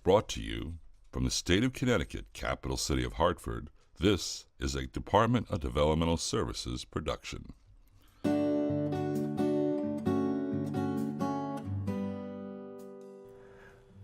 Brought to you from the state of Connecticut, capital city of Hartford, this is a Department of Developmental Services production.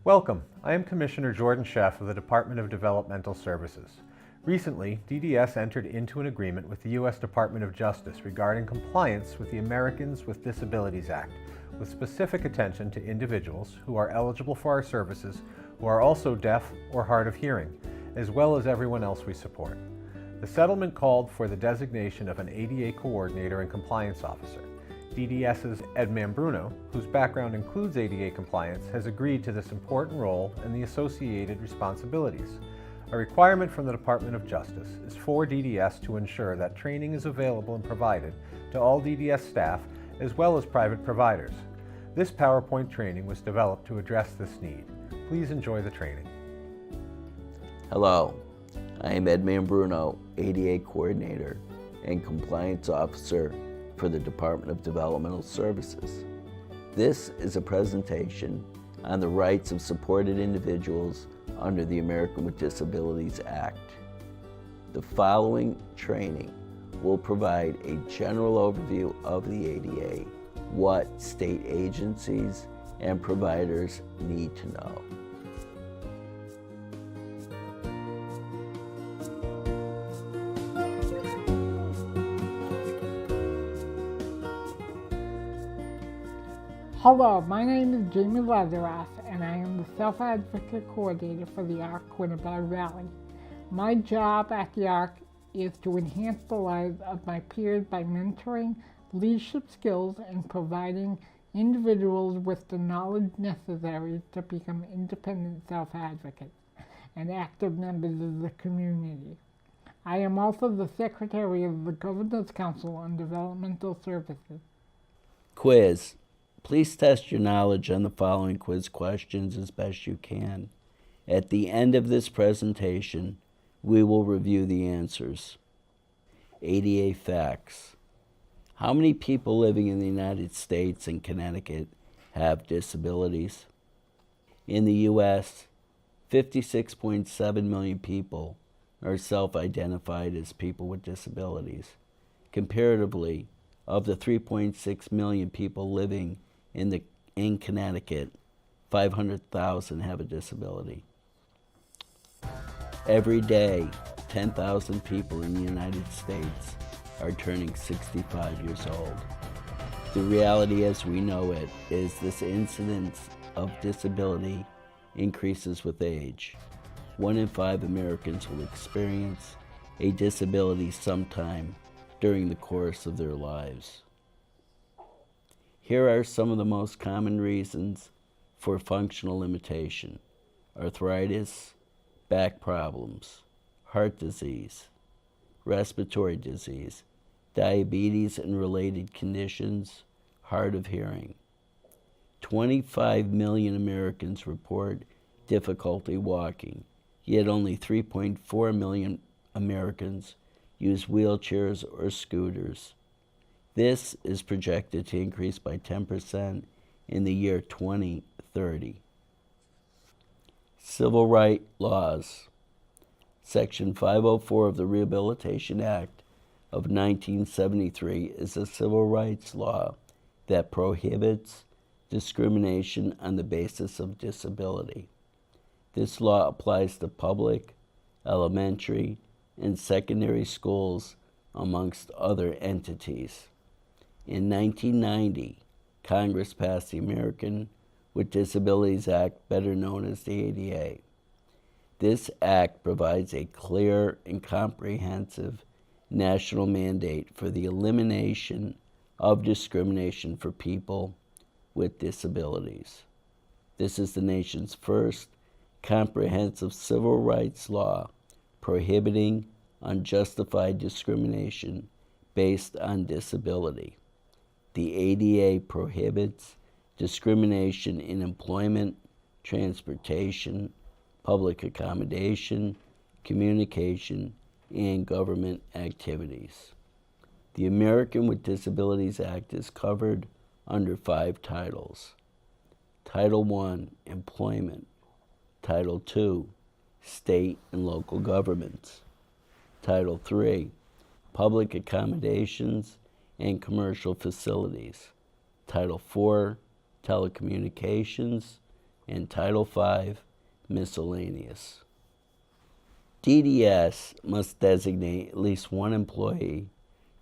Welcome. I am Commissioner Jordan Sheff of the Department of Developmental Services. Recently, DDS entered into an agreement with the U.S. Department of Justice regarding compliance with the Americans with Disabilities Act, with specific attention to individuals who are eligible for our services who are also deaf or hard of hearing, as well as everyone else we support. The settlement called for the designation of an ADA coordinator and compliance officer. DDS's Ed Mambruno, whose background includes ADA compliance, has agreed to this important role and the associated responsibilities. A requirement from the Department of Justice is for DDS to ensure that training is available and provided to all DDS staff as well as private providers. This PowerPoint training was developed to address this need. Please enjoy the training. Hello, I am Ed Mambruno, ADA Coordinator and Compliance Officer for the Department of Developmental Services. This is a presentation on the rights of supported individuals under the Americans with Disabilities Act. The following training will provide a general overview of the ADA, what state agencies and providers need to know. Hello, my name is Jamie Leatherath, and I am the Self-Advocate Coordinator for the ARC Quinnipiac Valley. My job at the ARC is to enhance the lives of my peers by mentoring leadership skills and providing individuals with the knowledge necessary to become independent self-advocates and active members of the community. I am also the Secretary of the Governor's Council on Developmental Services. Quiz. Please test your knowledge on the following quiz questions as best you can. At the end of this presentation, we will review the answers. ADA facts. How many people living in the United States and Connecticut have disabilities? In the U.S., 56.7 million people are self-identified as people with disabilities. Comparatively, of the 3.6 million people living in Connecticut, 500,000 have a disability. Every day, 10,000 people in the United States are turning 65 years old. The reality as we know it is this incidence of disability increases with age. 1 in 5 Americans will experience a disability sometime during the course of their lives. Here are some of the most common reasons for functional limitation: arthritis, back problems, heart disease, respiratory disease, diabetes and related conditions, hard of hearing. 25 million Americans report difficulty walking, yet only 3.4 million Americans use wheelchairs or scooters. This is projected to increase by 10% in the year 2030. Civil rights laws. Section 504 of the Rehabilitation Act of 1973 is a civil rights law that prohibits discrimination on the basis of disability. This law applies to public, elementary, and secondary schools, amongst other entities. In 1990, Congress passed the Americans with Disabilities Act, better known as the ADA. This act provides a clear and comprehensive national mandate for the elimination of discrimination for people with disabilities. This is the nation's first comprehensive civil rights law prohibiting unjustified discrimination based on disability. The ADA prohibits discrimination in employment, transportation, public accommodation, communication, and government activities. The Americans with Disabilities Act is covered under 5 titles. Title I, Employment. Title II, State and Local Governments. Title III, Public Accommodations and Commercial Facilities. Title IV, Telecommunications, and Title V, Miscellaneous. DDS must designate at least one employee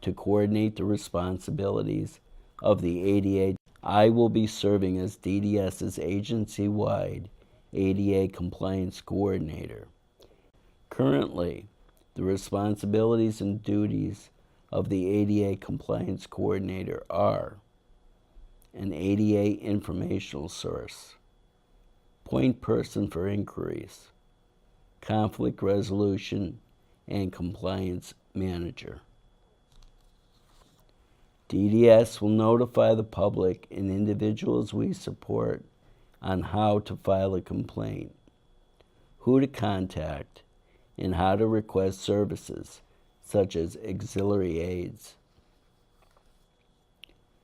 to coordinate the responsibilities of the ADA. I will be serving as DDS's agency-wide ADA Compliance Coordinator. Currently, the responsibilities and duties of the ADA Compliance Coordinator are an ADA informational source, point person for inquiries, conflict resolution, and compliance manager. DDS will notify the public and individuals we support on how to file a complaint, who to contact, and how to request services such as auxiliary aids.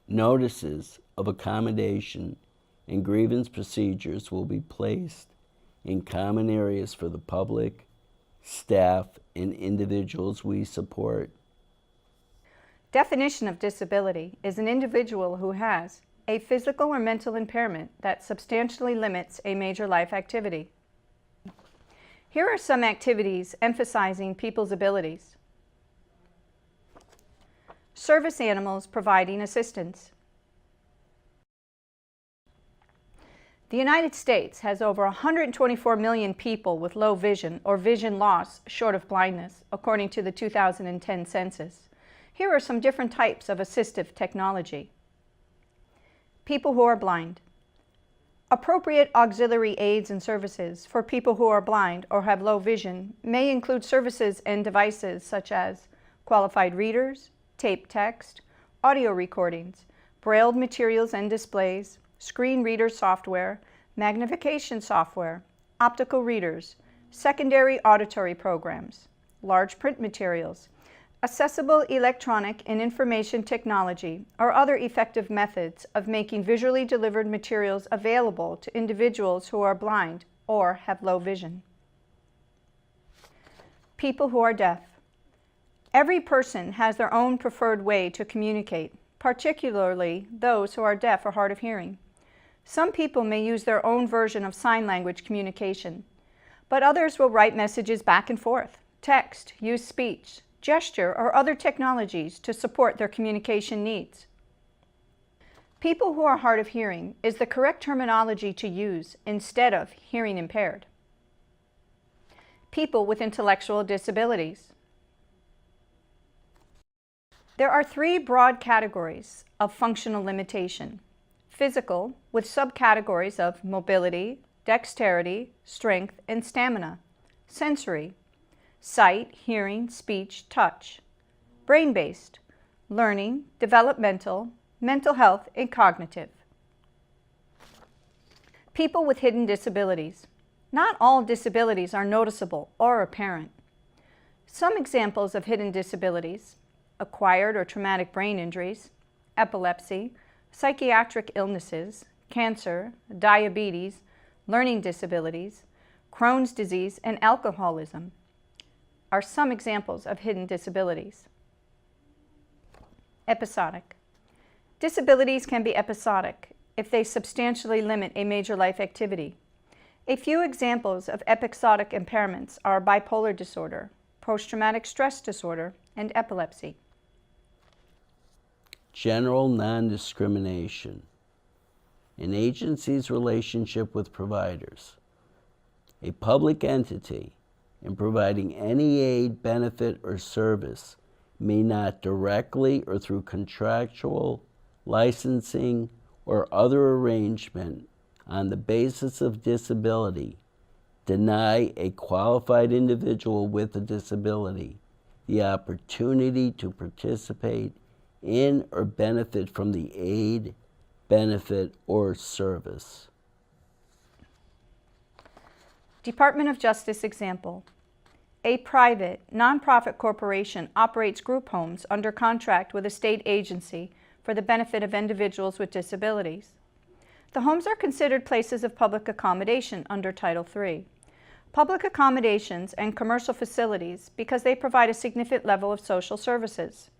Notices of accommodation and grievance procedures will be placed in common areas for the public, staff, and individuals we support. Definition of disability is an individual who has a physical or mental impairment that substantially limits a major life activity. Here are some activities emphasizing people's abilities. Service animals providing assistance. The United States has over 124 million people with low vision or vision loss short of blindness, according to the 2010 census. Here are some different types of assistive technology. People who are blind. Appropriate auxiliary aids and services for people who are blind or have low vision may include services and devices such as qualified readers, tape text, audio recordings, brailled materials and displays, screen reader software, magnification software, optical readers, secondary auditory programs, large print materials, accessible electronic and information technology, or other effective methods of making visually delivered materials available to individuals who are blind or have low vision. People who are deaf. Every person has their own preferred way to communicate, particularly those who are deaf or hard of hearing. Some people may use their own version of sign language communication, but others will write messages back and forth, text, use speech, gesture, or other technologies to support their communication needs. People who are hard of hearing is the correct terminology to use instead of hearing impaired. People with intellectual disabilities. There are three broad categories of functional limitation. Physical, with subcategories of mobility, dexterity, strength, and stamina. Sensory, sight, hearing, speech, touch. Brain-based, learning, developmental, mental health, and cognitive. People with hidden disabilities. Not all disabilities are noticeable or apparent. Some examples of hidden disabilities: acquired or traumatic brain injuries, epilepsy, psychiatric illnesses, cancer, diabetes, learning disabilities, Crohn's disease, and alcoholism are some examples of hidden disabilities. Episodic. Disabilities can be episodic if they substantially limit a major life activity. A few examples of episodic impairments are bipolar disorder, post-traumatic stress disorder, and epilepsy. General non-discrimination. An agency's relationship with providers. A public entity, in providing any aid, benefit, or service, may not directly or through contractual, licensing, or other arrangement on the basis of disability deny a qualified individual with a disability the opportunity to participate in or benefit from the aid, benefit, or service. Department of Justice example. A private, nonprofit corporation operates group homes under contract with a state agency for the benefit of individuals with disabilities. The homes are considered places of public accommodation under Title III. Public accommodations and commercial facilities because they provide a significant level of social services.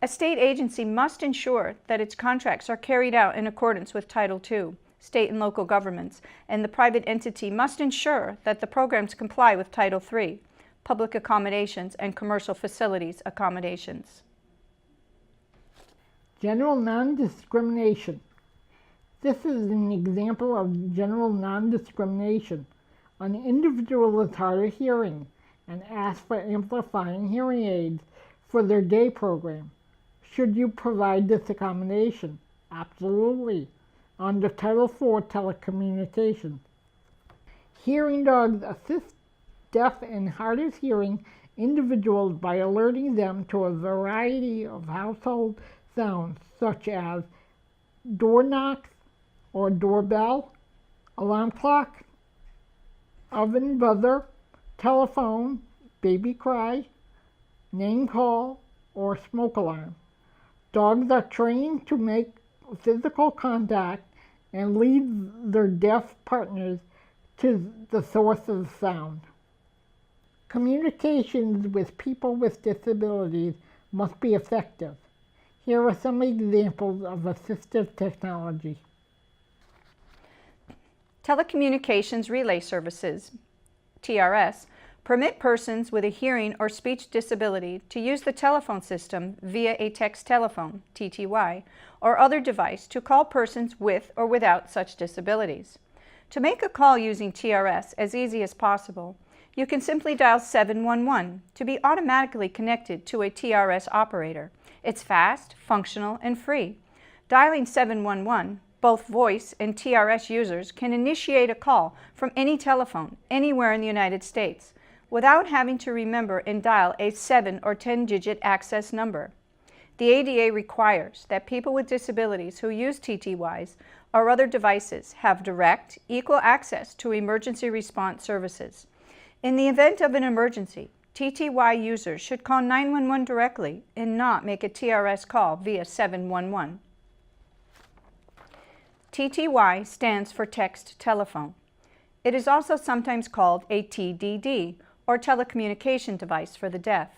A state agency must ensure that its contracts are carried out in accordance with Title II, state and local governments, and the private entity must ensure that the programs comply with Title III, public accommodations and commercial facilities accommodations. General non-discrimination. This is an example of general non-discrimination. An individual is hard of hearing and asks for amplifying hearing aids for their day program. Should you provide this accommodation? Absolutely. Under Title IV Telecommunications. Hearing dogs assist deaf and hard of hearing individuals by alerting them to a variety of household sounds such as door knocks or doorbell, alarm clock, oven buzzer, telephone, baby cry, name call, or smoke alarm. Dogs are trained to make physical contact and lead their deaf partners to the source of sound. Communications with people with disabilities must be effective. Here are some examples of assistive technology. Telecommunications Relay Services, TRS, permit persons with a hearing or speech disability to use the telephone system via a text telephone, TTY, or other device to call persons with or without such disabilities. To make a call using TRS as easy as possible, you can simply dial 711 to be automatically connected to a TRS operator. It's fast, functional, and free. Dialing 711, both voice and TRS users can initiate a call from any telephone anywhere in the United States without having to remember and dial a 7 or 10-digit access number. The ADA requires that people with disabilities who use TTYs or other devices have direct, equal access to emergency response services. In the event of an emergency, TTY users should call 911 directly and not make a TRS call via 711. TTY stands for text telephone. It is also sometimes called a TDD, or telecommunication device for the deaf.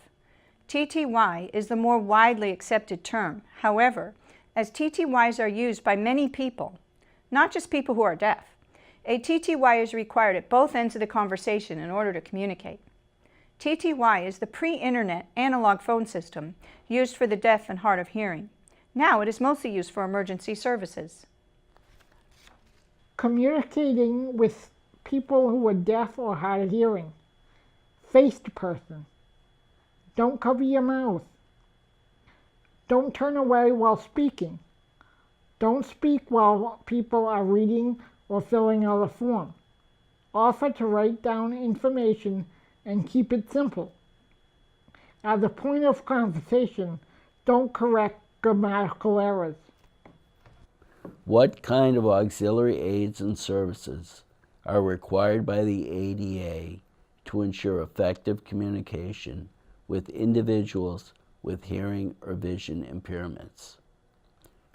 TTY is the more widely accepted term. However, as TTYs are used by many people, not just people who are deaf, a TTY is required at both ends of the conversation in order to communicate. TTY is the pre-internet analog phone system used for the deaf and hard of hearing. Now it is mostly used for emergency services. Communicating with people who are deaf or hard of hearing. Face the person. Don't cover your mouth. Don't turn away while speaking. Don't speak while people are reading or filling out a form. Offer to write down information and keep it simple. At the point of conversation, don't correct grammatical errors. What kind of auxiliary aids and services are required by the ADA to ensure effective communication with individuals with hearing or vision impairments?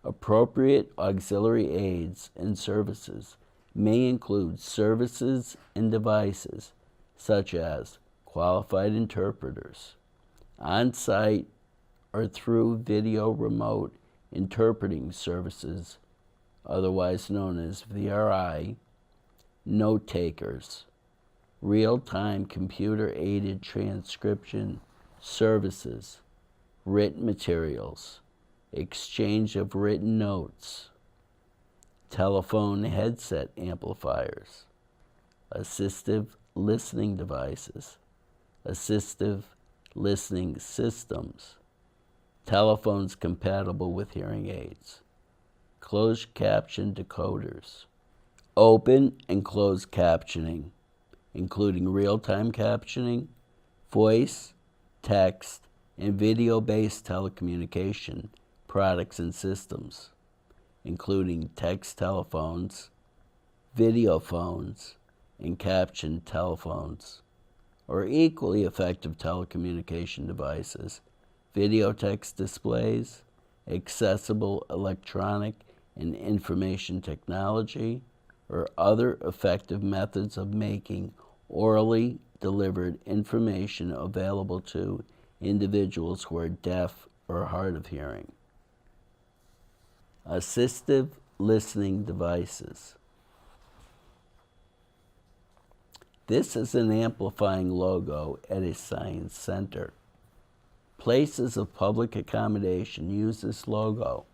Appropriate auxiliary aids and services may include services and devices such as qualified interpreters, on-site or through video remote interpreting services, otherwise known as VRI, note takers, real-time computer-aided transcription services, written materials, exchange of written notes, telephone headset amplifiers, assistive listening devices, assistive listening systems, telephones compatible with hearing aids, closed caption decoders, open and closed captioning, including real-time captioning, voice, text, and video-based telecommunication products and systems, including text telephones, video phones, and captioned telephones, or equally effective telecommunication devices, video text displays, accessible electronic and information technology, or other effective methods of making orally delivered information available to individuals who are deaf or hard of hearing. Assistive listening devices. This is an amplifying logo at a science center. Places of public accommodation use this logo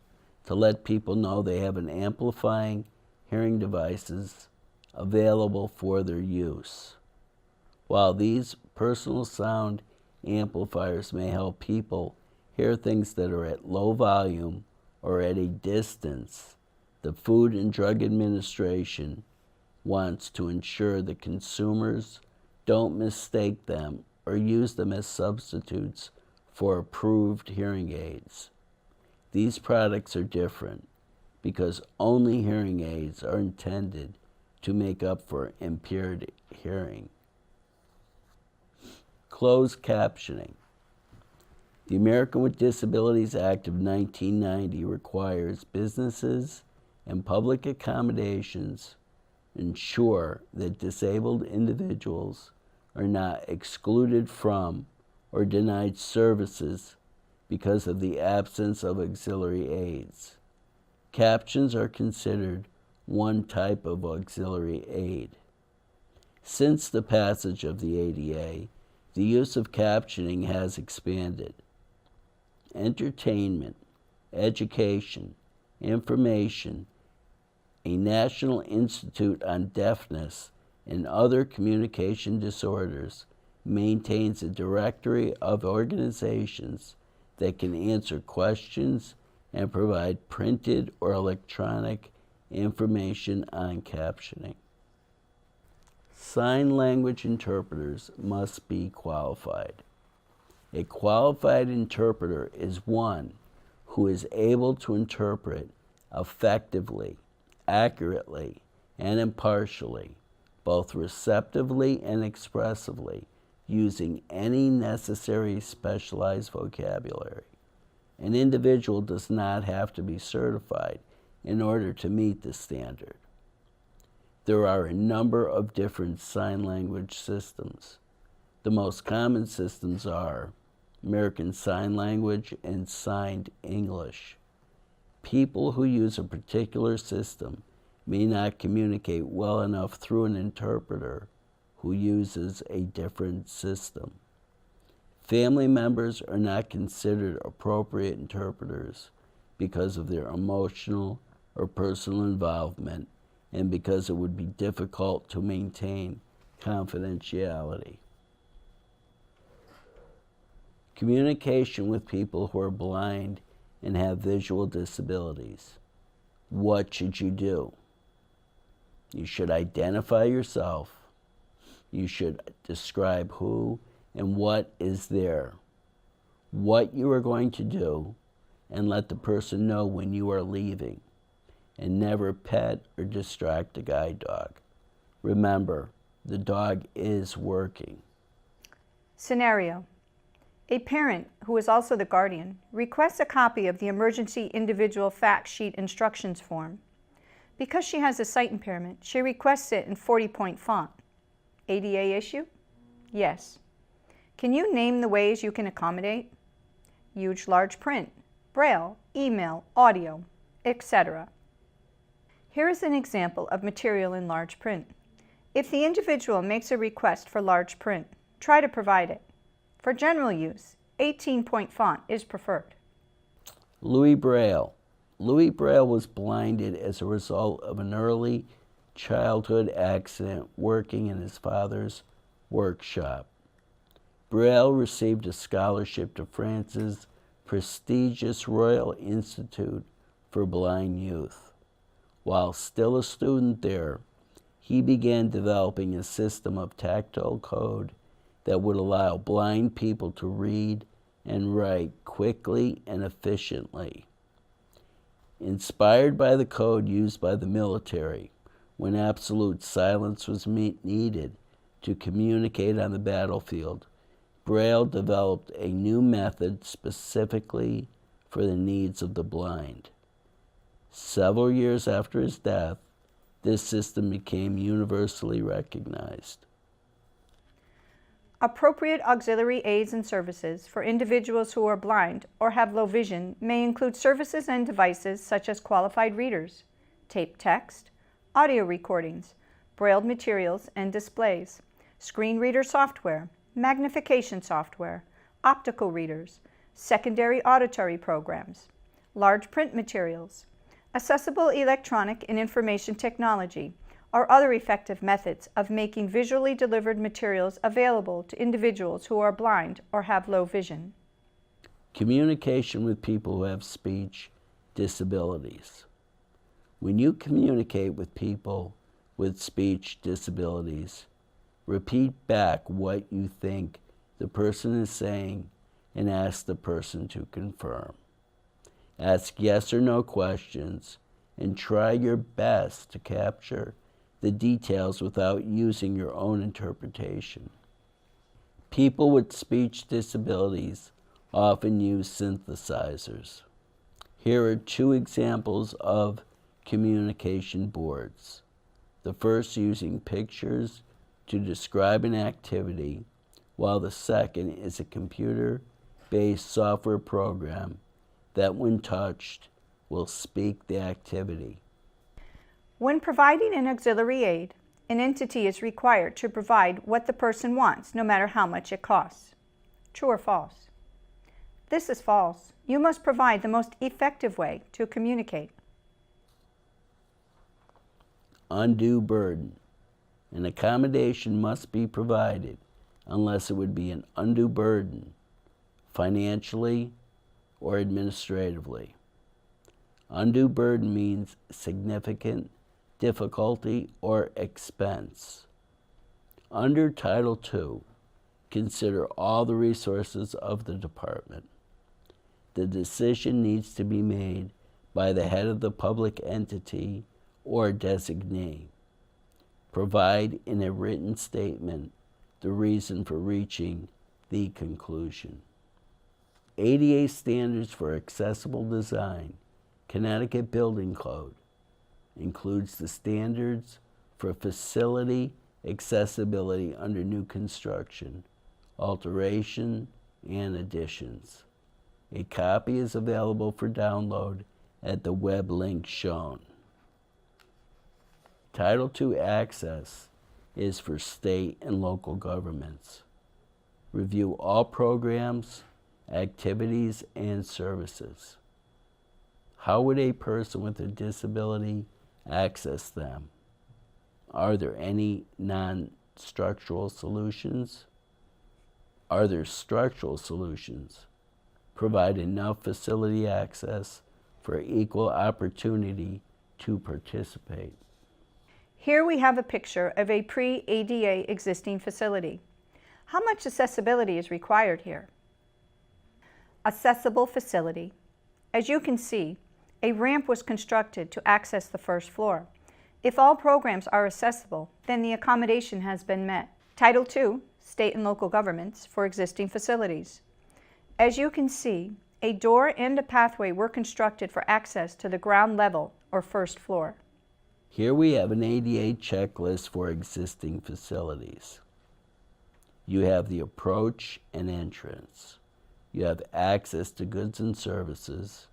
to let people know they have an amplifying hearing devices available for their use. While these personal sound amplifiers may help people hear things that are at low volume or at a distance, the Food and Drug Administration wants to ensure that consumers don't mistake them or use them as substitutes for approved hearing aids. These products are different because only hearing aids are intended to make up for impaired hearing. Closed captioning. The American with Disabilities Act of 1990 requires businesses and public accommodations ensure that disabled individuals are not excluded from or denied services because of the absence of auxiliary aids. Captions are considered one type of auxiliary aid. Since the passage of the ADA, the use of captioning has expanded. Entertainment, education, information, a National Institute on Deafness and Other Communication Disorders maintains a directory of organizations that can answer questions and provide printed or electronic information on captioning. Sign language interpreters must be qualified. A qualified interpreter is one who is able to interpret effectively, accurately, and impartially, both receptively and expressively, using any necessary specialized vocabulary. An individual does not have to be certified in order to meet this standard. There are a number of different sign language systems. The most common systems are American Sign Language and Signed English. People who use a particular system may not communicate well enough through an interpreter who uses a different system. Family members are not considered appropriate interpreters because of their emotional or personal involvement and because it would be difficult to maintain confidentiality. Communication with people who are blind and have visual disabilities. What should you do? You should identify yourself. You should describe who and what is there, what you are going to do, and let the person know when you are leaving. And never pet or distract a guide dog. Remember, the dog is working. Scenario. A parent, who is also the guardian, requests a copy of the Emergency Individual Fact Sheet Instructions form. Because she has a sight impairment, she requests it in 40-point font. ADA issue? Yes. Can you name the ways you can accommodate? Huge large print, braille, email, audio, etc. Here is an example of material in large print. If the individual makes a request for large print, try to provide it. For general use, 18-point font is preferred. Louis Braille. Louis Braille was blinded as a result of an early childhood accident working in his father's workshop. Braille received a scholarship to France's prestigious Royal Institute for Blind Youth. While still a student there, he began developing a system of tactile code that would allow blind people to read and write quickly and efficiently. Inspired by the code used by the military when absolute silence was needed to communicate on the battlefield, Braille developed a new method specifically for the needs of the blind. Several years after his death, this system became universally recognized. Appropriate auxiliary aids and services for individuals who are blind or have low vision may include services and devices such as qualified readers, taped text, audio recordings, brailled materials and displays, screen reader software, magnification software, optical readers, secondary auditory programs, large print materials, accessible electronic and information technology, or other effective methods of making visually delivered materials available to individuals who are blind or have low vision. Communication with people who have speech disabilities. When you communicate with people with speech disabilities, repeat back what you think the person is saying and ask the person to confirm. Ask yes or no questions and try your best to capture the details without using your own interpretation. People with speech disabilities often use synthesizers. Here are two examples of communication boards. The first using pictures to describe an activity, while the second is a computer-based software program that, when touched, will speak the activity. When providing an auxiliary aid, an entity is required to provide what the person wants, no matter how much it costs. True or false? This is false. You must provide the most effective way to communicate. Undue burden. An accommodation must be provided unless it would be an undue burden, financially or administratively. Undue burden means significant difficulty or expense. Under Title II, consider all the resources of the department. The decision needs to be made by the head of the public entity or designee. Provide in a written statement the reason for reaching the conclusion. ADA Standards for Accessible Design, Connecticut Building Code, includes the standards for facility accessibility under new construction, alteration, and additions. A copy is available for download at the web link shown. Title II access is for state and local governments. Review all programs, activities, and services. How would a person with a disability access them? Are there any non-structural solutions? Are there structural solutions? Provide enough facility access for equal opportunity to participate. Here we have a picture of a pre-ADA existing facility. How much accessibility is required here? Accessible facility. As you can see, a ramp was constructed to access the first floor. If all programs are accessible, then the accommodation has been met. Title II, state and local governments for existing facilities. As you can see, a door and a pathway were constructed for access to the ground level or first floor. Here we have an ADA checklist for existing facilities. You have the approach and entrance. You have access to goods and services,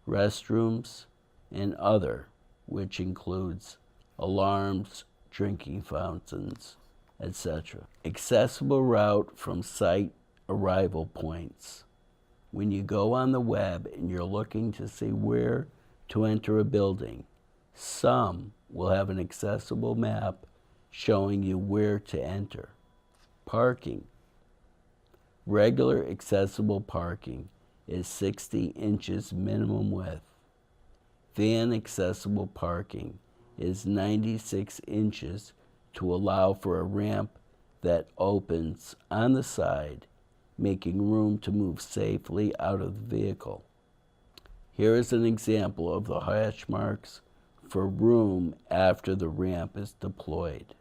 restrooms, and other, which includes alarms, drinking fountains, etc. Accessible route from site arrival points. When you go on the web and you're looking to see where to enter a building, some will have an accessible map showing you where to enter. Parking. Regular accessible parking is 60 inches minimum width. Van accessible parking is 96 inches to allow for a ramp that opens on the side, making room to move safely out of the vehicle. Here is an example of the hash marks for room after the ramp is deployed.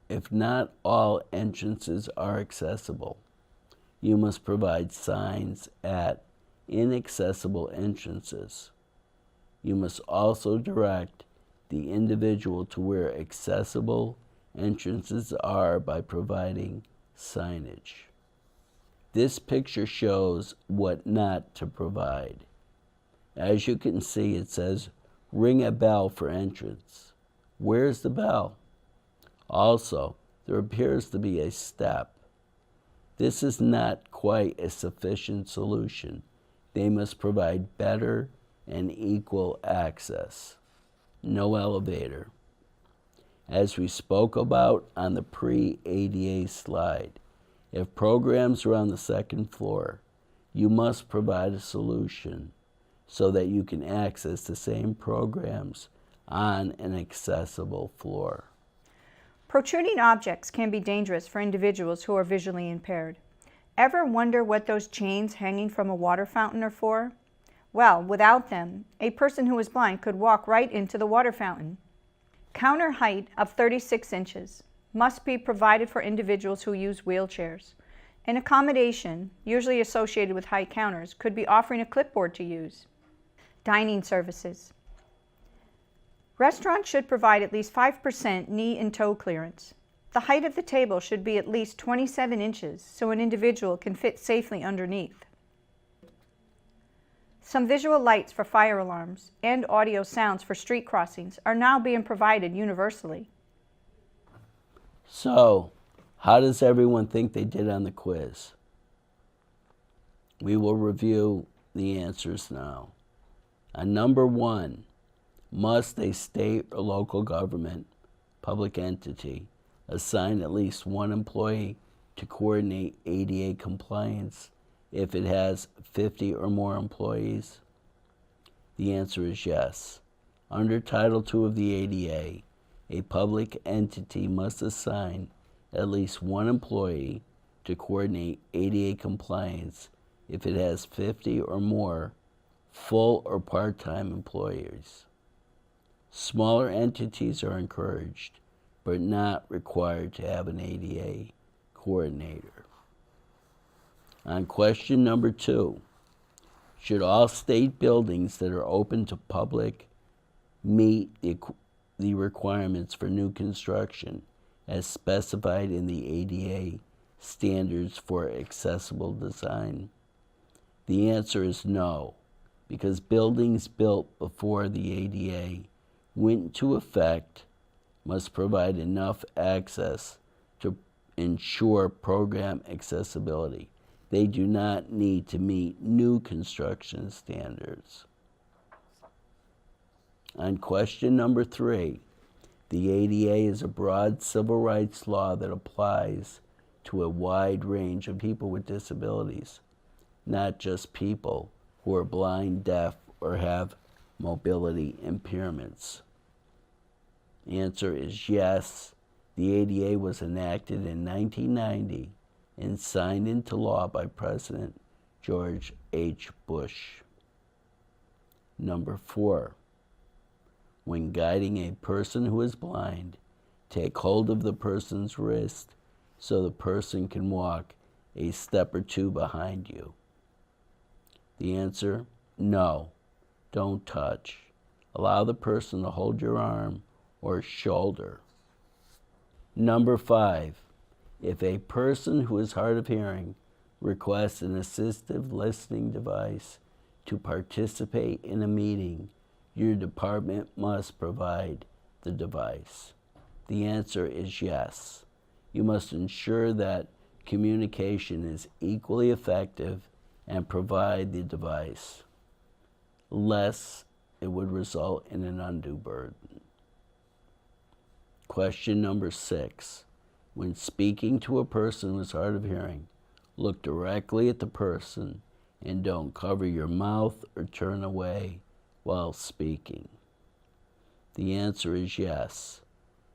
If not all entrances are accessible, you must provide signs at inaccessible entrances. you must also direct the individual to where accessible entrances are by providing signage. This picture shows what not to provide. As you can see, it says, ring a bell for entrance. Where's the bell? Also, there appears to be a step. This is not quite a sufficient solution. They must provide better and equal access. No elevator. As we spoke about on the pre-ADA slide, if programs are on the second floor, you must provide a solution so that you can access the same programs on an accessible floor. Protruding objects can be dangerous for individuals who are visually impaired. Ever wonder what those chains hanging from a water fountain are for? Well, without them, a person who is blind could walk right into the water fountain. Counter height of 36 inches must be provided for individuals who use wheelchairs. An accommodation, usually associated with high counters, could be offering a clipboard to use. Dining services. Restaurants should provide at least 5% knee and toe clearance. The height of the table should be at least 27 inches so an individual can fit safely underneath. Some visual lights for fire alarms and audio sounds for street crossings are now being provided universally. So, how does everyone think they did on the quiz? We will review the answers now. On number 1, must a state or local government, public entity, assign at least one employee to coordinate ADA compliance if it has 50 or more employees? The answer is yes. Under Title II of the ADA, a public entity must assign at least one employee to coordinate ADA compliance if it has 50 or more full or part-time employees. Smaller entities are encouraged, but not required to have an ADA coordinator. On question number 2, should all state buildings that are open to public meet the requirements for new construction as specified in the ADA standards for accessible design? The answer is no, because buildings built before the ADA went into effect must provide enough access to ensure program accessibility. They do not need to meet new construction standards. On question number 3, the ADA is a broad civil rights law that applies to a wide range of people with disabilities, not just people who are blind, deaf, or have mobility impairments. Answer is yes. The ADA was enacted in 1990 and signed into law by President George H. Bush. Number 4, when guiding a person who is blind, take hold of the person's wrist so the person can walk a step or two behind you. The answer, no, don't touch. Allow the person to hold your arm or shoulder. Number 5, if a person who is hard of hearing requests an assistive listening device to participate in a meeting, your department must provide the device. The answer is yes. You must ensure that communication is equally effective and provide the device, lest it would result in an undue burden. Question number 6. When speaking to a person who is hard of hearing, look directly at the person and don't cover your mouth or turn away while speaking. The answer is yes,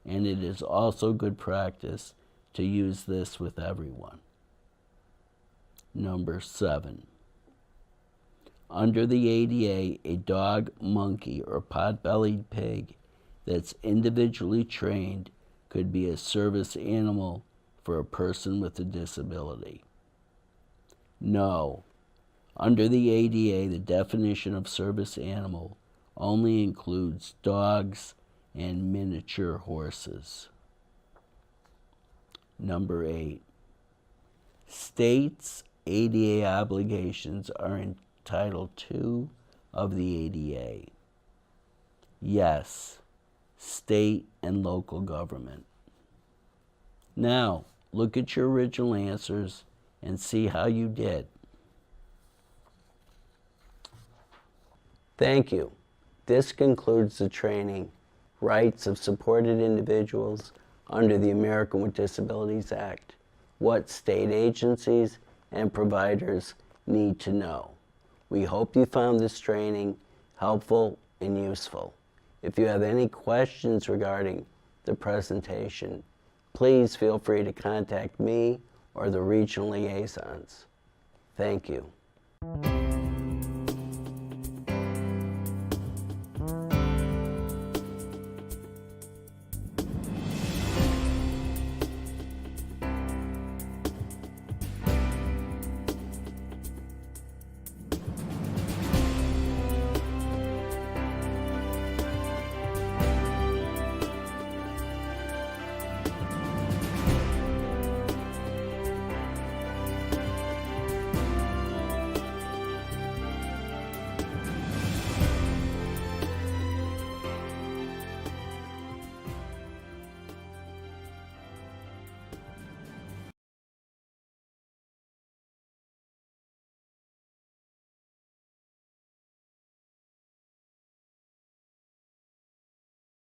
and it is also good practice to use this with everyone. Number 7. Under the ADA, a dog, monkey, or pot-bellied pig that's individually trained could be a service animal for a person with a disability. No. Under the ADA, the definition of service animal only includes dogs and miniature horses. Number 8. States' ADA obligations are in Title II of the ADA. Yes, state and local government. Now, look at your original answers and see how you did. Thank you. This concludes the training, Rights of Supported Individuals under the American with Disabilities Act, what state agencies and providers need to know. We hope you found this training helpful and useful. If you have any questions regarding the presentation, please feel free to contact me or the regional liaisons. Thank you.